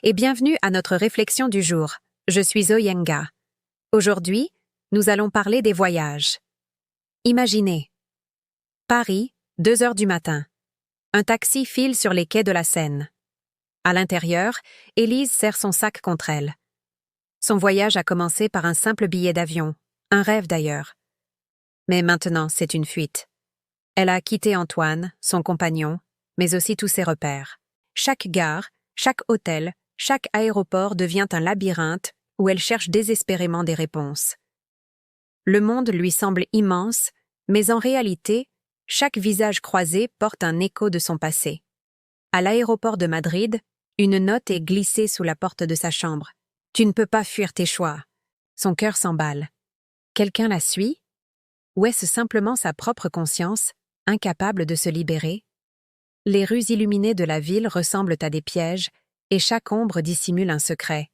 et bienvenue à notre réflexion du jour. Je suis Oyenga. Aujourd'hui, nous allons parler des voyages. Imaginez. Paris, 2 heures du matin. Un taxi file sur les quais de la Seine. À l'intérieur, Élise serre son sac contre elle. Son voyage a commencé par un simple billet d'avion, un rêve d'ailleurs. Mais maintenant, c'est une fuite. Elle a quitté Antoine, son compagnon, mais aussi tous ses repères. Chaque gare, chaque hôtel, chaque aéroport devient un labyrinthe où elle cherche désespérément des réponses. Le monde lui semble immense, mais en réalité, chaque visage croisé porte un écho de son passé. À l'aéroport de Madrid, une note est glissée sous la porte de sa chambre. « Tu ne peux pas fuir tes choix. » Son cœur s'emballe. Quelqu'un la suit? Ou est-ce simplement sa propre conscience, incapable de se libérer? Les rues illuminées de la ville ressemblent à des pièges, et chaque ombre dissimule un secret.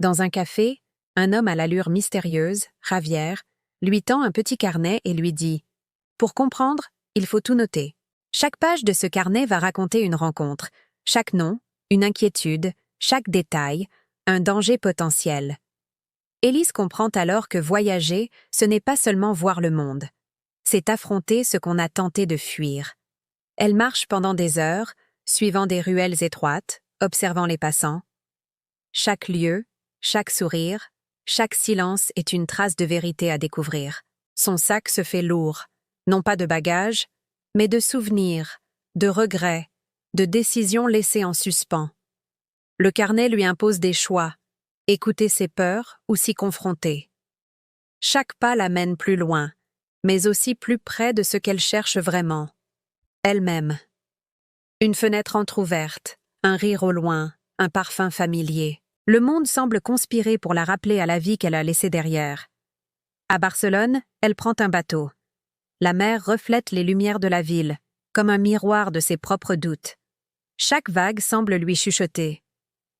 Dans un café, un homme à l'allure mystérieuse, Javier, lui tend un petit carnet et lui dit « Pour comprendre, il faut tout noter. » Chaque page de ce carnet va raconter une rencontre, chaque nom, une inquiétude, chaque détail, un danger potentiel. Élise comprend alors que voyager, ce n'est pas seulement voir le monde. C'est affronter ce qu'on a tenté de fuir. Elle marche pendant des heures, suivant des ruelles étroites, observant les passants. Chaque lieu, chaque sourire, chaque silence est une trace de vérité à découvrir. Son sac se fait lourd, non pas de bagages, mais de souvenirs, de regrets, de décisions laissées en suspens. Le carnet lui impose des choix, écouter ses peurs ou s'y confronter. Chaque pas l'amène plus loin, mais aussi plus près de ce qu'elle cherche vraiment. Elle-même. Une fenêtre entr'ouverte, un rire au loin, un parfum familier. Le monde semble conspirer pour la rappeler à la vie qu'elle a laissée derrière. À Barcelone, elle prend un bateau. La mer reflète les lumières de la ville, comme un miroir de ses propres doutes. Chaque vague semble lui chuchoter.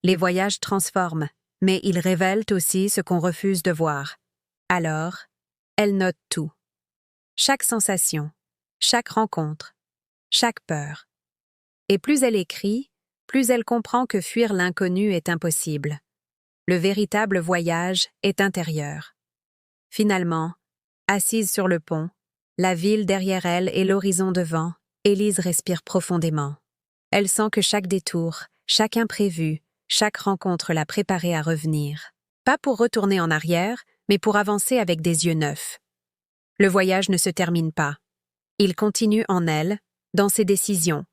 Les voyages transforment, mais ils révèlent aussi ce qu'on refuse de voir. Alors, elle note tout. Chaque sensation, chaque rencontre, chaque peur. Et plus elle écrit, plus elle comprend que fuir l'inconnu est impossible. Le véritable voyage est intérieur. Finalement, assise sur le pont, la ville derrière elle et l'horizon devant, Élise respire profondément. Elle sent que chaque détour, chaque imprévu, chaque rencontre l'a préparée à revenir. Pas pour retourner en arrière, mais pour avancer avec des yeux neufs. Le voyage ne se termine pas. Il continue en elle, dans ses décisions,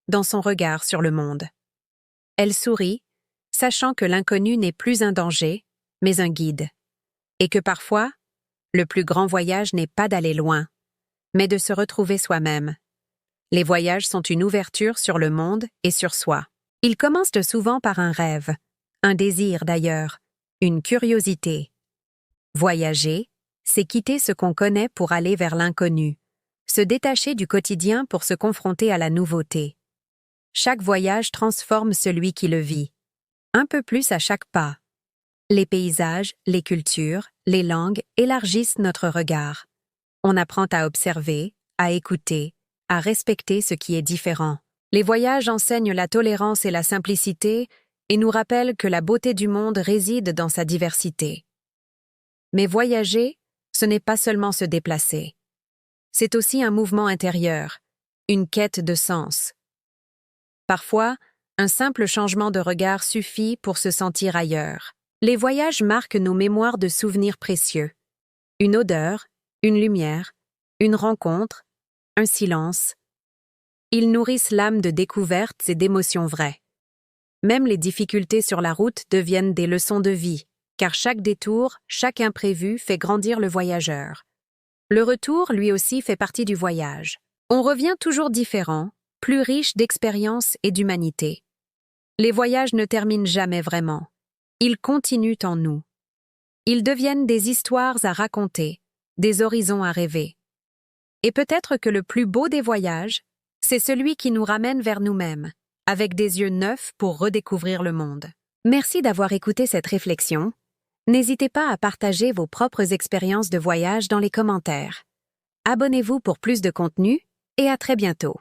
dans son regard sur le monde. Elle sourit, sachant que l'inconnu n'est plus un danger, mais un guide. Et que parfois, le plus grand voyage n'est pas d'aller loin, mais de se retrouver soi-même. Les voyages sont une ouverture sur le monde et sur soi. Ils commencent souvent par un rêve, un désir d'ailleurs, une curiosité. Voyager, c'est quitter ce qu'on connaît pour aller vers l'inconnu, se détacher du quotidien pour se confronter à la nouveauté. Chaque voyage transforme celui qui le vit, un peu plus à chaque pas. Les paysages, les cultures, les langues élargissent notre regard. On apprend à observer, à écouter, à respecter ce qui est différent. Les voyages enseignent la tolérance et la simplicité et nous rappellent que la beauté du monde réside dans sa diversité. Mais voyager, ce n'est pas seulement se déplacer. C'est aussi un mouvement intérieur, une quête de sens. Parfois, un simple changement de regard suffit pour se sentir ailleurs. Les voyages marquent nos mémoires de souvenirs précieux. Une odeur, une lumière, une rencontre, un silence. Ils nourrissent l'âme de découvertes et d'émotions vraies. Même les difficultés sur la route deviennent des leçons de vie, car chaque détour, chaque imprévu fait grandir le voyageur. Le retour, lui aussi, fait partie du voyage. On revient toujours différent, plus riche d'expérience et d'humanité. Les voyages ne terminent jamais vraiment. Ils continuent en nous. Ils deviennent des histoires à raconter, des horizons à rêver. Et peut-être que le plus beau des voyages, c'est celui qui nous ramène vers nous-mêmes, avec des yeux neufs pour redécouvrir le monde. Merci d'avoir écouté cette réflexion. N'hésitez pas à partager vos propres expériences de voyage dans les commentaires. Abonnez-vous pour plus de contenu et à très bientôt.